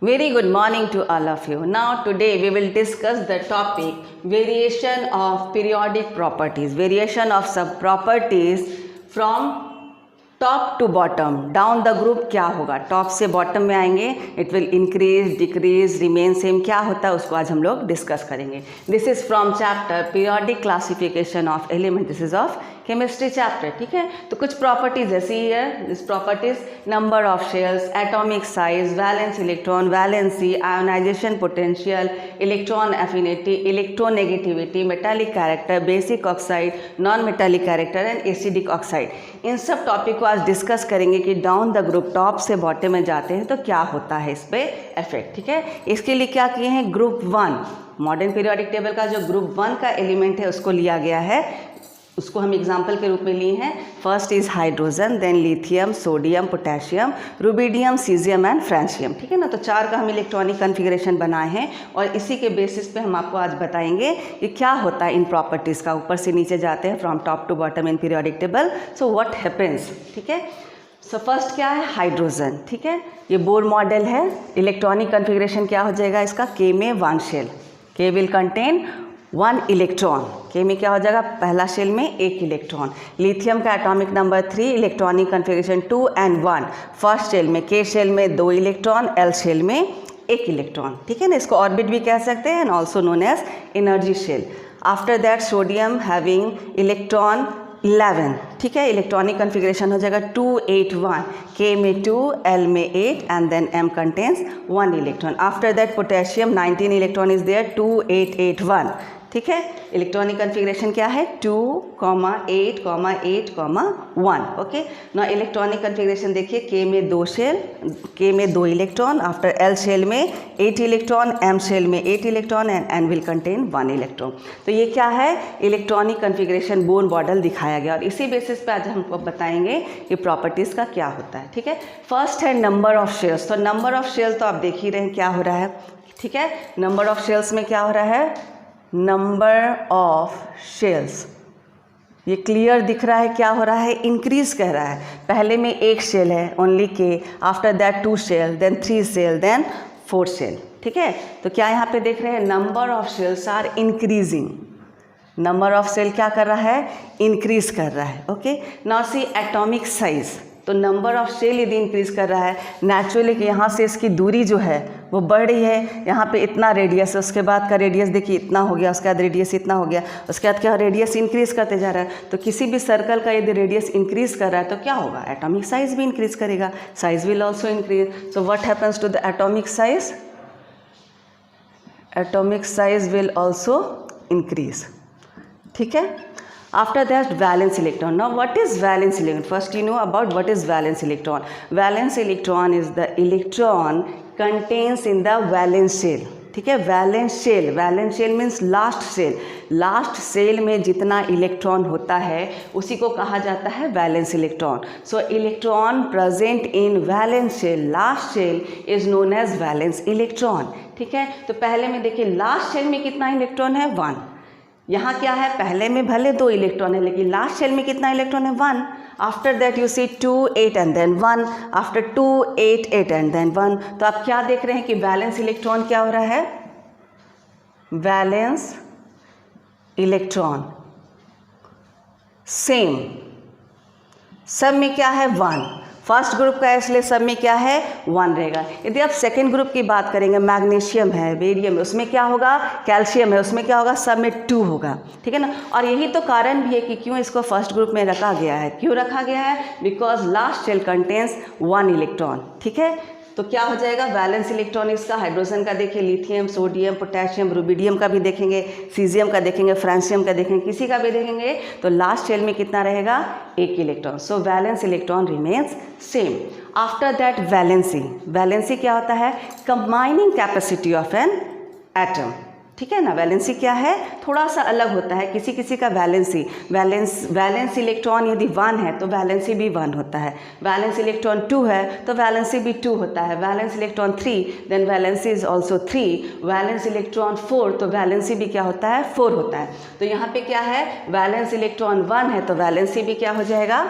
Very good morning to all of you. Now today we will discuss the topic variation of periodic properties, variation of sub properties from top to bottom. Down the group क्या होगा, top से bottom में आएंगे, it will increase decrease remain same, क्या होता है उसको आज हम लोग डिस्कस करेंगे. This is from chapter periodic classification of element, this is of chemistry chapter. ठीक है, तो कुछ प्रॉपर्टीज ऐसी है, this properties number of shells, atomic size, valence electron, valency, ionisation potential, electron affinity, electronegativity, metallic character, basic oxide, non metallic character and acidic oxide. इन सब topic को आज डिस्कस करेंगे कि डाउन द ग्रुप टॉप से bottom में जाते हैं तो क्या होता है इस पे इफेक्ट. ठीक है, इसके लिए क्या किए हैं, ग्रुप 1 मॉडर्न पीरियोडिक टेबल का जो ग्रुप 1 का एलिमेंट है उसको लिया गया है, उसको हम एग्जाम्पल के रूप में लिए हैं. First is hydrogen, then lithium, sodium, potassium, rubidium, caesium and francium. ठीक है ना, तो 4 का हम इलेक्ट्रॉनिक कन्फिग्रेशन बनाए हैं और इसी के बेसिस पे हम आपको आज बताएंगे कि क्या होता है इन प्रॉपर्टीज़ का. ऊपर से नीचे जाते हैं from top to bottom in periodic table. So what happens. ठीक है, सो फर्स्ट क्या है, हाइड्रोजन. ठीक है, ये बोर मॉडल है. इलेक्ट्रॉनिक कन्फिग्रेशन क्या हो जाएगा इसका, के में 1 शेल, के विल कंटेन 1 इलेक्ट्रॉन, के में क्या हो जाएगा, पहला शेल में 1 इलेक्ट्रॉन. लिथियम का atomic number 3, electronic configuration 2 and 1. First shell में, के शेल में 2 इलेक्ट्रॉन, एल शेल में 1 इलेक्ट्रॉन. ठीक है ना, इसको ऑर्बिट भी कह सकते हैं and also known as energy shell. After that sodium having electron 11. ठीक है, इलेक्ट्रॉनिक कन्फिग्रेशन हो जाएगा 2 8 1, के में 2, एल में 8 and then M contains 1 electron. After that potassium 19 electron is there, 2 8 8 1. ठीक है, इलेक्ट्रॉनिक कन्फिग्रेशन क्या है, 2, 8, 8, 1. ओके, ना इलेक्ट्रॉनिक कन्फिग्रेशन देखिए, के में 2 शेल, के में 2 इलेक्ट्रॉन, आफ्टर एल शेल में 8 इलेक्ट्रॉन, एम शेल में 8 electron and N will contain 1 electron. तो ये क्या है, इलेक्ट्रॉनिक कन्फिग्रेशन बोर मॉडल दिखाया गया और इसी बेसिस पे आज हमको बताएंगे कि प्रॉपर्टीज़ का क्या होता है. ठीक है, फर्स्ट है नंबर ऑफ शेल्स. तो नंबर ऑफ शेल्स तो आप देख ही रहे हैं क्या हो रहा है. ठीक है, नंबर ऑफ शेल्स में क्या हो रहा है, नंबर ऑफ शेल्स, ये क्लियर दिख रहा है क्या हो रहा है, इंक्रीज कह रहा है. पहले में 1 शेल है only K, after that 2 shell, then 3 shell, then 4 shell. ठीक है, तो क्या यहाँ पे देख रहे हैं, number of shells are increasing. Number of shell क्या कर रहा है, इंक्रीज कर रहा है. Okay, now see atomic size. तो नंबर ऑफ शेल यदि इंक्रीज कर रहा है, नेचुरली कि यहाँ से इसकी दूरी जो है वो बढ़ रही है. यहाँ पे इतना रेडियस है, उसके बाद का रेडियस देखिए इतना हो गया, उसके बाद रेडियस इतना हो गया, उसके बाद क्या रेडियस इंक्रीज करते जा रहा है. तो किसी भी सर्कल का यदि रेडियस इंक्रीज कर रहा है तो क्या होगा, एटॉमिक साइज भी इंक्रीज करेगा, size will also increase. So what happens to the atomic size, atomic size will also increase. ठीक है, after that valence electron. Now what is valence electron, first you know about what is valence electron. Valence electron is the electron contains in the valence shell. ठीक है, valence shell, valence shell means last shell. Last shell में जितना electron होता है उसी को कहा जाता है valence electron. So electron present in valence shell, last shell is known as valence electron. ठीक है, तो पहले में देखिए लास्ट शेल में कितना इलेक्ट्रॉन है, 1. यहाँ क्या है, पहले में भले 2 इलेक्ट्रॉन है लेकिन लास्ट शेल में कितना इलेक्ट्रॉन है, 1. After that you see 2 8 and then 1, after 2 8 8 and then 1. तो आप क्या देख रहे हैं कि वैलेंस इलेक्ट्रॉन क्या हो रहा है, वैलेंस इलेक्ट्रॉन सेम, सब में क्या है 1. फर्स्ट ग्रुप का है इसलिए सब में क्या है 1 रहेगा. यदि आप सेकेंड ग्रुप की बात करेंगे, मैग्नीशियम है, बेरियम है, उसमें क्या होगा, कैल्शियम है, उसमें क्या होगा, सब में 2 होगा. ठीक है ना, और यही तो कारण भी है कि क्यों इसको फर्स्ट ग्रुप में रखा गया है. क्यों रखा गया है, because last shell contains 1 electron. ठीक है, तो क्या हो जाएगा, वैलेंस इलेक्ट्रॉन इसका, हाइड्रोजन का देखिए, लिथियम, सोडियम, पोटेशियम, रुबिडियम का भी देखेंगे, सीजियम का देखेंगे, फ्रांसियम का देखेंगे, किसी का भी देखेंगे तो लास्ट शेल में कितना रहेगा, 1 electron. So valence electron remains same. After that valency, valency क्या होता है, combining capacity of an atom. ठीक है ना, वैलेंसी क्या है, थोड़ा सा अलग होता है. किसी किसी का वैलेंसी, वैलेंस इलेक्ट्रॉन यदि 1 है तो वैलेंसी भी 1 होता है. वैलेंस इलेक्ट्रॉन 2 है तो वैलेंसी भी 2 होता है. Valence electron 3 then valency is also 3. Valence electron 4 तो वैलेंसी भी क्या होता है, 4 होता है. तो यहाँ पे क्या है, वैलेंस इलेक्ट्रॉन 1 है तो वैलेंसी भी क्या हो जाएगा,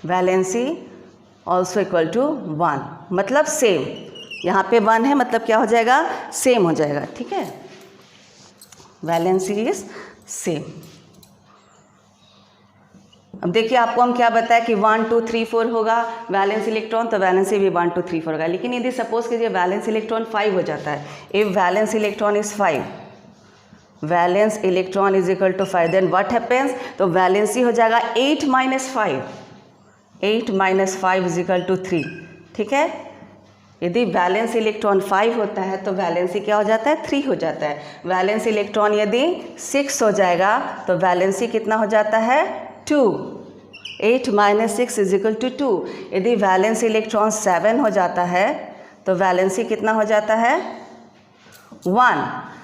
वैलेंसी ऑल्सो इक्वल टू 1, मतलब सेम. यहाँ पे 1 है मतलब क्या हो जाएगा, सेम हो जाएगा, ठीक है, वैलेंसी इज सेम। अब देखिए आपको हम क्या बताया कि 1 2 3 4 होगा वैलेंस इलेक्ट्रॉन, तो वैलेंसी भी 1 2 3 4 होगा। लेकिन यदि सपोज कीजिए वैलेंस इलेक्ट्रॉन 5 हो जाता है, if valence electron is 5, valence electron is equal to 5, then what happens, तो वैलेंसी हो जाएगा 8 minus 5, 8 minus 5 is equal to 3, ठीक है। यदि वैलेंस इलेक्ट्रॉन 5 होता है तो वैलेंसी क्या हो जाता है, 3 हो जाता है। वैलेंस इलेक्ट्रॉन यदि 6 हो जाएगा तो वैलेंसी कितना हो जाता है, 2, 8 माइनस 6 इज इक्वल टू 2। यदि वैलेंस इलेक्ट्रॉन 7 हो जाता है तो वैलेंसी कितना हो जाता है, 1,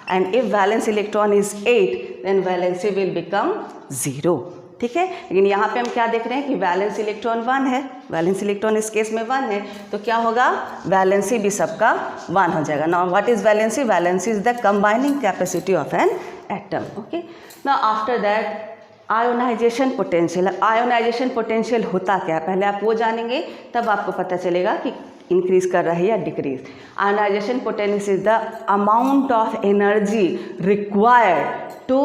and if valence electron is 8 then valency will become 0, ठीक है। लेकिन यहाँ पे हम क्या देख रहे हैं कि वैलेंस इलेक्ट्रॉन 1 है, वैलेंस इलेक्ट्रॉन इस केस में 1 है, तो क्या होगा, वैलेंसी भी सबका 1 हो जाएगा। Now what is valency, valency is the combining capacity of an atom, okay. Now after that ionisation potential. Ionisation potential होता क्या है, पहले आप वो जानेंगे तब आपको पता चलेगा कि इंक्रीज कर रहा है या decrease. Ionisation potential is the amount of energy required to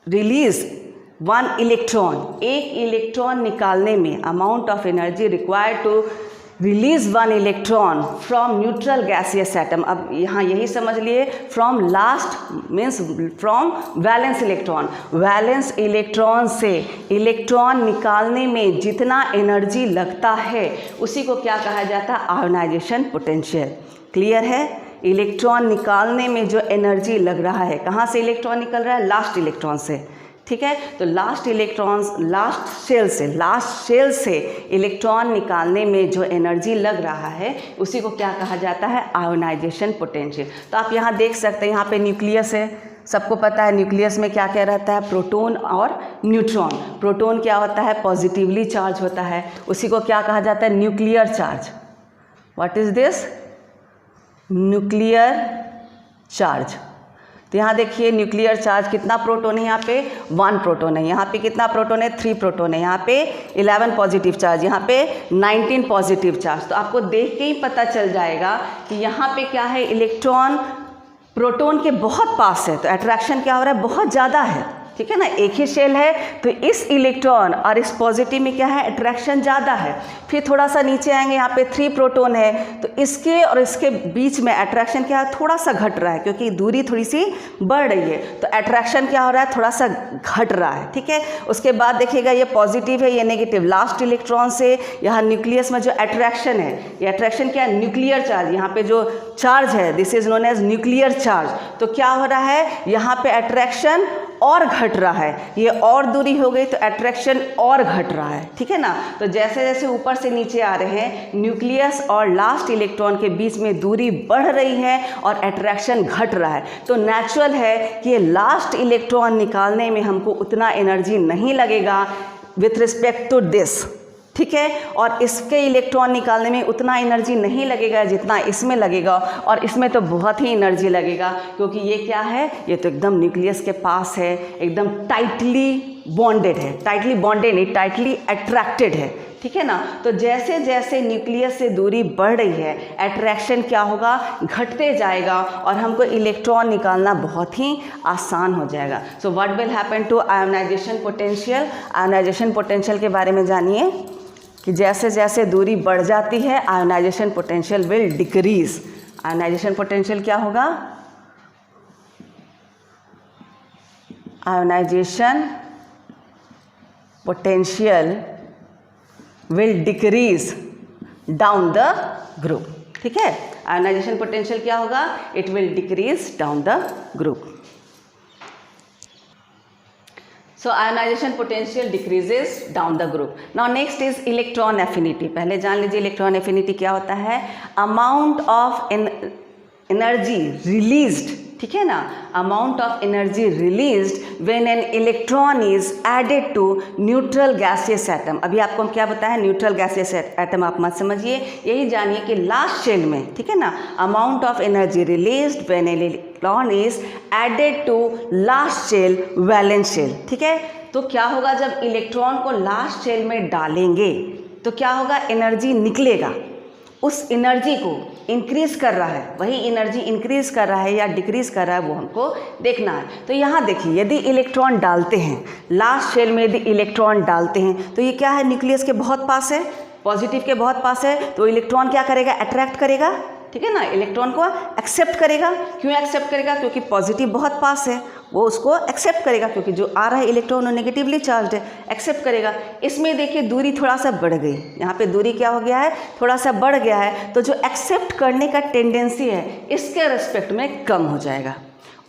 release 1 electron, एक इलेक्ट्रॉन निकालने में amount of energy required to release 1 electron from neutral gaseous atom. अब यहाँ यही समझ लिए, from last means from valence electron, valence electron से electron निकालने में जितना एनर्जी लगता है उसी को क्या कहा जाता है, आयोनाइजेशन पोटेंशियल। क्लियर है, इलेक्ट्रॉन निकालने में जो एनर्जी लग रहा है, कहाँ से इलेक्ट्रॉन निकल रहा है, लास्ट इलेक्ट्रॉन से, ठीक है। तो लास्ट इलेक्ट्रॉन्स, लास्ट शेल से इलेक्ट्रॉन निकालने में जो एनर्जी लग रहा है उसी को क्या कहा जाता है, आयोनाइजेशन पोटेंशियल। तो आप यहाँ देख सकते हैं, यहाँ पे न्यूक्लियस है, सबको पता है न्यूक्लियस में क्या क्या रहता है, प्रोटॉन और न्यूट्रॉन। प्रोटॉन क्या होता है, पॉजिटिवली चार्ज होता है, उसी को क्या कहा जाता है, nuclear charge. What is this, nuclear charge. तो यहाँ देखिए न्यूक्लियर चार्ज कितना प्रोटॉन है, यहाँ पे 1 प्रोटॉन है, यहाँ पे कितना प्रोटॉन है, 3 प्रोटॉन है, यहाँ पे 11 पॉजिटिव चार्ज, यहाँ पे 19 पॉजिटिव चार्ज। तो आपको देख के ही पता चल जाएगा कि यहाँ पे क्या है, इलेक्ट्रॉन प्रोटॉन के बहुत पास है, तो अट्रैक्शन क्या हो रहा है, बहुत ज़्यादा है, ठीक है ना। एक ही शेल है तो इस इलेक्ट्रॉन और इस पॉजिटिव में क्या है, अट्रैक्शन ज़्यादा है। फिर थोड़ा सा नीचे आएंगे, यहाँ पे 3 प्रोटॉन है, तो इसके और इसके बीच में अट्रैक्शन क्या है, थोड़ा सा घट रहा है, क्योंकि दूरी थोड़ी सी बढ़ रही है, तो अट्रैक्शन क्या हो रहा है, थोड़ा सा घट रहा है, ठीक है। उसके बाद देखिएगा ये पॉजिटिव है, ये नेगेटिव, लास्ट इलेक्ट्रॉन से यहाँ न्यूक्लियस में जो अट्रैक्शन है, ये अट्रैक्शन क्या है, न्यूक्लियर चार्ज। यहाँ पे जो चार्ज है this is known as nuclear charge. तो क्या हो रहा है, यहाँ पे अट्रैक्शन और घट रहा है, ये और दूरी हो गई तो अट्रैक्शन और घट रहा है, ठीक है ना। तो जैसे जैसे ऊपर से नीचे आ रहे हैं, न्यूक्लियस और लास्ट इलेक्ट्रॉन के बीच में दूरी बढ़ रही है और अट्रैक्शन घट रहा है। तो नेचुरल है कि ये लास्ट इलेक्ट्रॉन निकालने में हमको उतना एनर्जी नहीं लगेगा विथ रिस्पेक्ट टू दिस, ठीक है, और इसके इलेक्ट्रॉन निकालने में उतना एनर्जी नहीं लगेगा जितना इसमें लगेगा, और इसमें तो बहुत ही एनर्जी लगेगा, क्योंकि ये क्या है, ये तो एकदम न्यूक्लियस के पास है, एकदम टाइटली बॉन्डेड है, टाइटली बॉन्डेड नहीं, टाइटली अट्रैक्टेड है, ठीक है ना। तो जैसे जैसे न्यूक्लियस से दूरी बढ़ रही है, अट्रैक्शन क्या होगा, घटते जाएगा और हमको इलेक्ट्रॉन निकालना बहुत ही आसान हो जाएगा। So what will happen to ionisation potential. Ionisation potential के बारे में जानिए कि जैसे जैसे दूरी बढ़ जाती है ionisation potential will decrease. Ionisation potential क्या होगा, ionization potential will decrease down the group, ठीक है। आयोनाइजेशन पोटेंशियल क्या होगा, it will decrease down the group. So ionization potential decreases down the group. Now next is electron affinity. पहले जान लीजिए electron affinity क्या होता है, amount of energy released, ठीक है ना, amount of energy released when an electron is added to neutral gaseous atom. अभी आपको हम क्या बताया, neutral gaseous atom आप मत समझिए, यही जानिए कि लास्ट शेल में, ठीक है ना, amount of energy released when an electron is added to last shell valence shell, ठीक है। तो क्या होगा, जब इलेक्ट्रॉन को लास्ट शेल में डालेंगे तो क्या होगा, एनर्जी निकलेगा, उस एनर्जी को इंक्रीज़ कर रहा है, वही एनर्जी इंक्रीज़ कर रहा है या डिक्रीज़ कर रहा है, वो हमको देखना है। तो यहाँ देखिए, यदि इलेक्ट्रॉन डालते हैं, लास्ट शेल में यदि इलेक्ट्रॉन डालते हैं तो ये क्या है, न्यूक्लियस के बहुत पास है, पॉजिटिव के बहुत पास है, तो इलेक्ट्रॉन क्या करेगा, अट्रैक्ट करेगा, ठीक है ना, इलेक्ट्रॉन को एक्सेप्ट करेगा। क्यों एक्सेप्ट करेगा, क्योंकि पॉजिटिव बहुत पास है, वो उसको एक्सेप्ट करेगा, क्योंकि जो आ रहा है इलेक्ट्रॉन वो नेगेटिवली चार्ज है, एक्सेप्ट करेगा। इसमें देखिए दूरी थोड़ा सा बढ़ गई, यहाँ पे दूरी क्या हो गया है, थोड़ा सा बढ़ गया है, तो जो एक्सेप्ट करने का टेंडेंसी है इसके रिस्पेक्ट में कम हो जाएगा।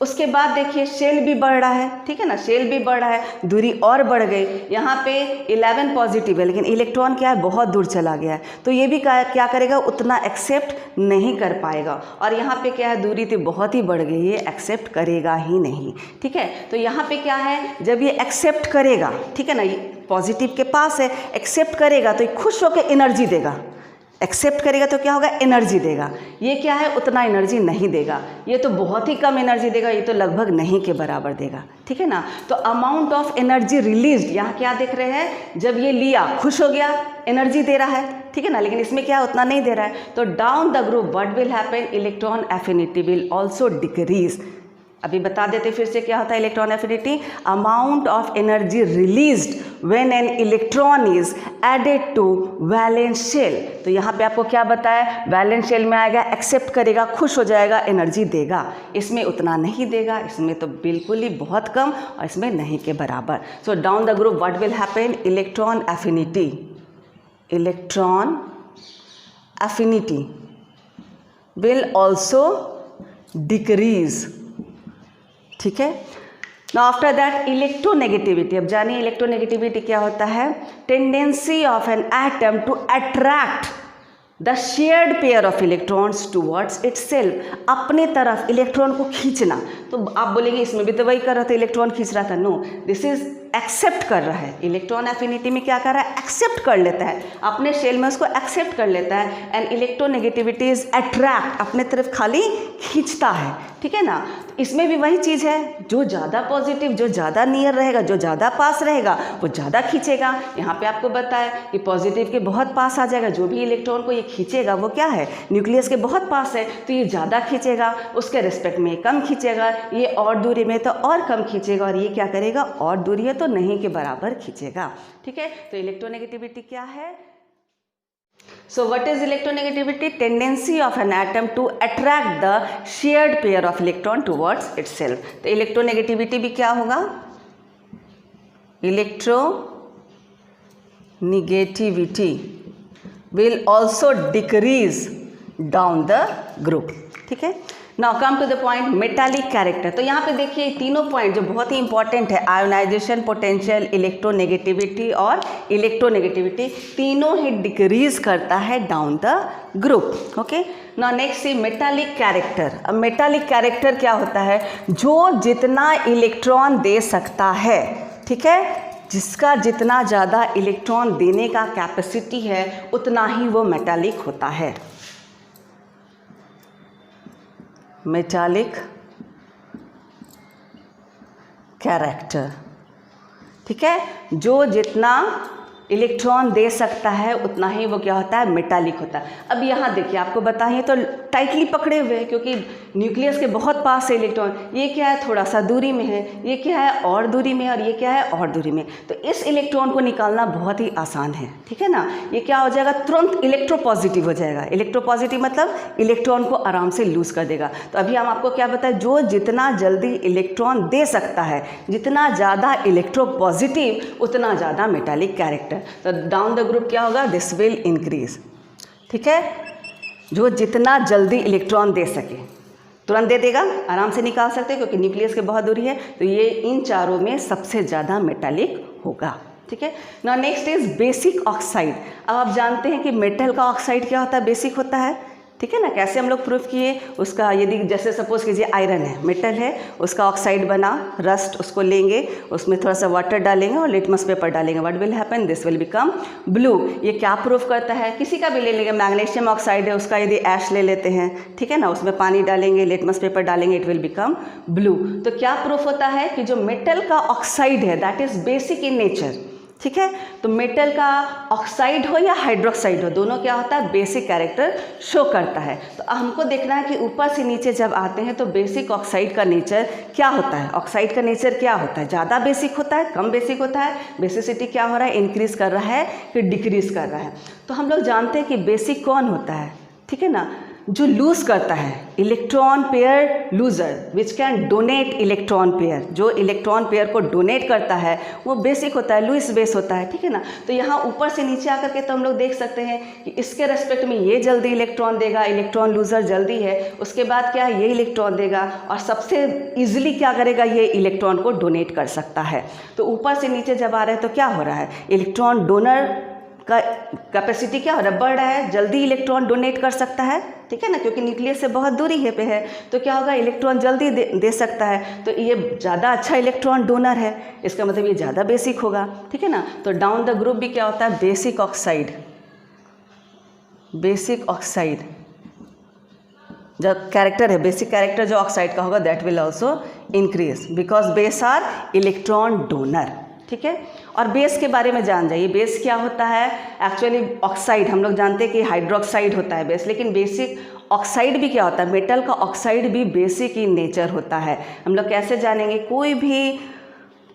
उसके बाद देखिए शेल भी बढ़ रहा है, ठीक है ना, शेल भी बढ़ रहा है, दूरी और बढ़ गई। यहाँ पे 11 पॉजिटिव है, लेकिन इलेक्ट्रॉन क्या है, बहुत दूर चला गया है, तो ये भी क्या करेगा, उतना एक्सेप्ट नहीं कर पाएगा। और यहाँ पे क्या है, दूरी तो बहुत ही बढ़ गई है, एक्सेप्ट करेगा ही नहीं, ठीक है। तो यहाँ पे क्या है, जब ये एक्सेप्ट करेगा, ठीक है ना, ये पॉजिटिव के पास है, एक्सेप्ट करेगा तो ये खुश होकर एनर्जी देगा, एक्सेप्ट करेगा तो क्या होगा, एनर्जी देगा। ये क्या है, उतना एनर्जी नहीं देगा, ये तो बहुत ही कम एनर्जी देगा, ये तो लगभग नहीं के बराबर देगा, ठीक है ना। तो अमाउंट ऑफ एनर्जी रिलीज्ड, यहाँ क्या देख रहे हैं, जब ये लिया खुश हो गया, एनर्जी दे रहा है, ठीक है ना, लेकिन इसमें क्या उतना नहीं दे रहा है। तो down the group what will happen, electron affinity will also decrease. अभी बता देते फिर से क्या होता है electron affinity, amount of energy released when an electron is added to valence shell. तो यहाँ पे आपको क्या बताया, वैलेंस शेल में आएगा, एक्सेप्ट करेगा, खुश हो जाएगा, एनर्जी देगा। इसमें उतना नहीं देगा, इसमें तो बिल्कुल ही बहुत कम, और इसमें नहीं के बराबर। So down the group what will happen, electron affinity, electron affinity will also decrease, ठीक है। Now after that electronegativity. अब जानिए इलेक्ट्रोनेगेटिविटी क्या होता है, tendency of an atom to attract the shared pair of electrons towards itself, अपने तरफ electron को खींचना। तो आप बोलेंगे इसमें भी तो वही कर रहा था, इलेक्ट्रॉन खींच रहा था। नो, दिस इज एक्सेप्ट कर रहा है, इलेक्ट्रॉन एफिनिटी में क्या कर रहा है, एक्सेप्ट कर लेता है, अपने शेल में उसको एक्सेप्ट कर लेता है। एंड इलेक्ट्रोनेगेटिविटी इज अट्रैक्ट, अपने तरफ खाली खींचता है, ठीक है ना। इसमें भी वही चीज़ है, जो ज़्यादा पॉजिटिव, जो ज़्यादा नियर रहेगा, जो ज़्यादा पास रहेगा वो ज़्यादा खींचेगा। यहाँ पे आपको बताया कि पॉजिटिव के बहुत पास आ जाएगा, जो भी इलेक्ट्रॉन को ये खींचेगा वो क्या है, न्यूक्लियस के बहुत पास है, तो ये ज़्यादा खींचेगा, उसके रिस्पेक्ट में कम खींचेगा, ये और दूरी में तो और कम खींचेगा, और ये क्या करेगा, और दूरी है तो नहीं के बराबर खींचेगा, ठीक है। तो इलेक्ट्रोनेगेटिविटी क्या है, so what is electronegativity, tendency of an atom to attract the shared pair of electron towards itself। तो इलेक्ट्रोनेगेटिविटी भी क्या होगा, electronegativity will also decrease down the group, ठीक है। Now come to the point, metallic character. तो यहाँ पे देखिए तीनों पॉइंट जो बहुत ही इंपॉर्टेंट है, आयोनाइजेशन पोटेंशियल, इलेक्ट्रोनेगेटिविटी और इलेक्ट्रोनेगेटिविटी, तीनों ही डिक्रीज करता है down the group. Okay, now next see metallic character. अब मेटालिक कैरेक्टर क्या होता है, जो जितना इलेक्ट्रॉन दे सकता है, ठीक है, जिसका जितना ज़्यादा इलेक्ट्रॉन देने का कैपेसिटी है उतना ही वो मेटालिक होता है। मेटालिक कैरेक्टर, ठीक है, जो जितना इलेक्ट्रॉन दे सकता है उतना ही वो क्या होता है, मेटालिक होता है। अब यहाँ देखिए आपको बताइए तो टाइटली पकड़े हुए हैं, क्योंकि न्यूक्लियस के बहुत पास है इलेक्ट्रॉन, ये क्या है थोड़ा सा दूरी में है, ये क्या है और दूरी में, और ये क्या है और दूरी में। तो इस इलेक्ट्रॉन को निकालना बहुत ही आसान है, ठीक है ना। ये क्या हो जाएगा, तुरंत इलेक्ट्रोपॉजिटिव हो जाएगा। इलेक्ट्रोपॉजिटिव मतलब इलेक्ट्रॉन को आराम से लूज कर देगा। तो अभी हम आपको क्या बताएं, जो जितना जल्दी इलेक्ट्रॉन दे सकता है, जितना ज़्यादा इलेक्ट्रोपॉजिटिव उतना ज़्यादा मेटालिक कैरेक्टर। तो डाउन द ग्रुप क्या होगा, दिस विल इंक्रीज, ठीक है। जो जितना जल्दी इलेक्ट्रॉन दे सके तुरंत दे देगा, आराम से निकाल सकते हैं, क्योंकि न्यूक्लियस के बहुत दूरी है, तो ये इन चारों में सबसे ज़्यादा मेटालिक होगा, ठीक है ना। Next is basic oxide. अब आप जानते हैं कि मेटल का ऑक्साइड क्या होता है, बेसिक होता है, ठीक है ना। कैसे हम लोग प्रूफ किए उसका, यदि जैसे सपोज कीजिए आयरन है, मेटल है, उसका ऑक्साइड बना, रस्ट, उसको लेंगे, उसमें थोड़ा सा वाटर डालेंगे और लिटमस पेपर डालेंगे, what will happen, this will become blue. ये क्या प्रूफ करता है, किसी का भी ले लेंगे, मैग्नीशियम ऑक्साइड है, उसका यदि ऐश ले लेते हैं, ठीक है ना, उसमें पानी डालेंगे, लिटमस पेपर डालेंगे, इट विल बिकम ब्लू। तो क्या प्रूफ होता है कि जो मेटल का ऑक्साइड है that is basic in nature, ठीक है। तो मेटल का ऑक्साइड हो या हाइड्रोक्साइड हो, दोनों क्या होता है, बेसिक कैरेक्टर शो करता है। तो हमको देखना है कि ऊपर से नीचे जब आते हैं तो बेसिक ऑक्साइड का नेचर क्या होता है। ऑक्साइड का नेचर क्या होता है, ज़्यादा बेसिक होता है, कम बेसिक होता है, बेसिसिटी क्या हो रहा है, इंक्रीज कर रहा है कि डिक्रीज कर रहा है। तो हम लोग जानते हैं कि बेसिक कौन होता है, ठीक है ना, जो लूज करता है, electron pair loser which can donate electron pair, जो इलेक्ट्रॉन पेयर को डोनेट करता है वो बेसिक होता है, लुइस बेस होता है, ठीक है ना। तो यहाँ ऊपर से नीचे आकर के तो हम लोग देख सकते हैं कि इसके रेस्पेक्ट में ये जल्दी इलेक्ट्रॉन देगा, इलेक्ट्रॉन लूजर जल्दी है, उसके बाद क्या है, ये इलेक्ट्रॉन देगा और सबसे ईजिली क्या करेगा, ये इलेक्ट्रॉन को डोनेट कर सकता है। तो ऊपर से नीचे जब आ रहे हैं तो क्या हो रहा है, इलेक्ट्रॉन डोनर का कैपेसिटी क्या हो रहा है, बढ़ रहा है, जल्दी इलेक्ट्रॉन डोनेट कर सकता है, ठीक है ना, क्योंकि न्यूक्लियस से बहुत दूरी है पे है, तो क्या होगा, इलेक्ट्रॉन जल्दी दे सकता है। तो ये ज़्यादा अच्छा इलेक्ट्रॉन डोनर है, इसका मतलब ये ज़्यादा बेसिक होगा, ठीक है ना। तो डाउन द ग्रुप भी क्या होता है, बेसिक ऑक्साइड, बेसिक ऑक्साइड जब कैरेक्टर है, बेसिक कैरेक्टर जो ऑक्साइड का होगा that will also increase because base are electron donor, ठीक है। और बेस के बारे में जान जाइए, बेस क्या होता है, एक्चुअली ऑक्साइड हम लोग जानते हैं कि हाइड्रोक्साइड होता है बेस, लेकिन बेसिक ऑक्साइड भी क्या होता है, मेटल का ऑक्साइड भी बेसिक इन नेचर होता है। हम लोग कैसे जानेंगे, कोई भी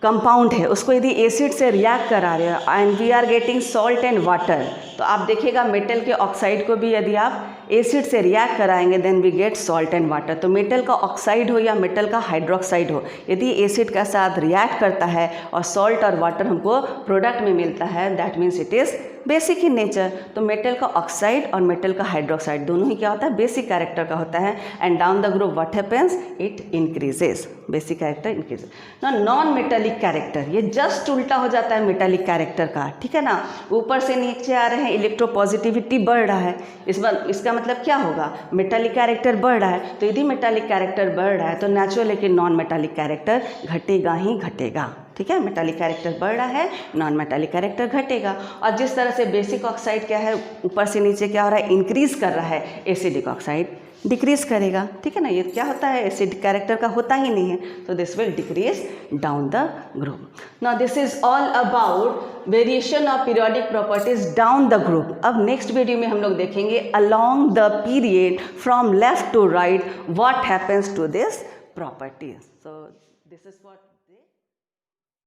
कंपाउंड है उसको यदि एसिड से रिएक्ट करा रहे हैं and we are getting salt and water, तो आप देखिएगा मेटल के ऑक्साइड को भी यदि आप एसिड से रिएक्ट कराएंगे then we get salt and water. तो मेटल का ऑक्साइड हो या मेटल का हाइड्रोक्साइड हो, यदि एसिड के साथ रिएक्ट करता है और सॉल्ट और वाटर हमको प्रोडक्ट में मिलता है that means it is basic in nature. तो मेटल का ऑक्साइड और मेटल का हाइड्रोक्साइड दोनों ही क्या होता है, बेसिक कैरेक्टर का होता है। And down the group what happens, it increases, basic character increases. ना नॉन मेटालिक कैरेक्टर, ये जस्ट उल्टा हो जाता है मेटालिक कैरेक्टर का, ठीक है ना। ऊपर से नीचे आ रहे हैं, इलेक्ट्रोपॉजिटिविटी बढ़ रहा है, इसका मतलब क्या होगा, मेटालिक कैरेक्टर बढ़ रहा है। तो यदि मेटालिक कैरेक्टर बढ़ रहा है तो नेचुरल है कि नॉन मेटालिक कैरेक्टर घटेगा ही घटेगा, ठीक है। मेटालिक कैरेक्टर बढ़ रहा है, नॉन मेटालिक कैरेक्टर घटेगा। और जिस तरह से बेसिक ऑक्साइड क्या है, ऊपर से नीचे क्या हो रहा है, इंक्रीज कर रहा है, एसिडिक ऑक्साइड डिक्रीज करेगा, ठीक है ना। ये क्या होता है, एसिड कैरेक्टर का होता ही नहीं है, तो this will decrease down the group. Now this is all about variation of periodic properties down the group. अब नेक्स्ट वीडियो में हम लोग देखेंगे along the period from left to right what happens to this properties. So this is what